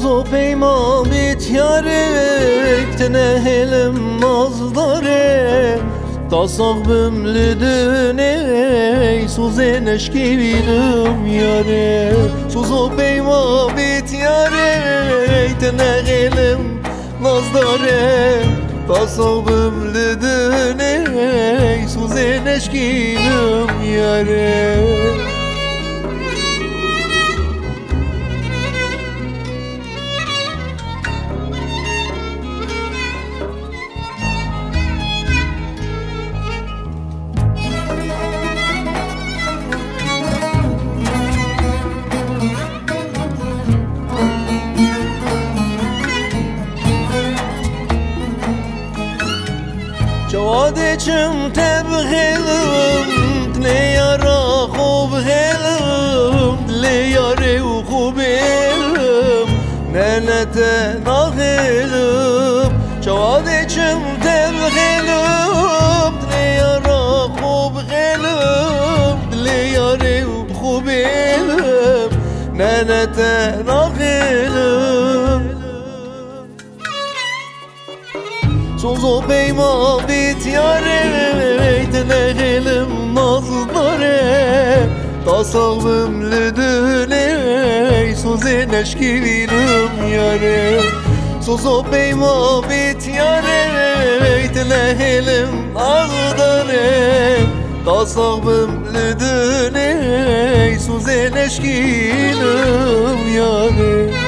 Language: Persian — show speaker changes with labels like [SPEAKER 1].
[SPEAKER 1] سوزو پیما بیتیاره تنهلم نازداره تا صاحبم لدونه سوزه نشکی بیدم یاره سوزو پیما بیتیاره تنهلم نازداره تا صاحبم لدونه سوزه نشکی بیدم یاره جواد چم تبغلم لیارا خوب غلم لیاره و خوبلم ننت ناغلم جواد چم تبغلم لیارا خوب غلم لیاره و خوبلم ننت ناغلم سوزو پیما بیتیاره تنهلم نازداره تا صاحبم لدونه سوزه نشکی بینم یاره سوزو پیما بیتیاره تنهلم نازداره تا صاحبم لدونه سوزه نشکی بینم یاره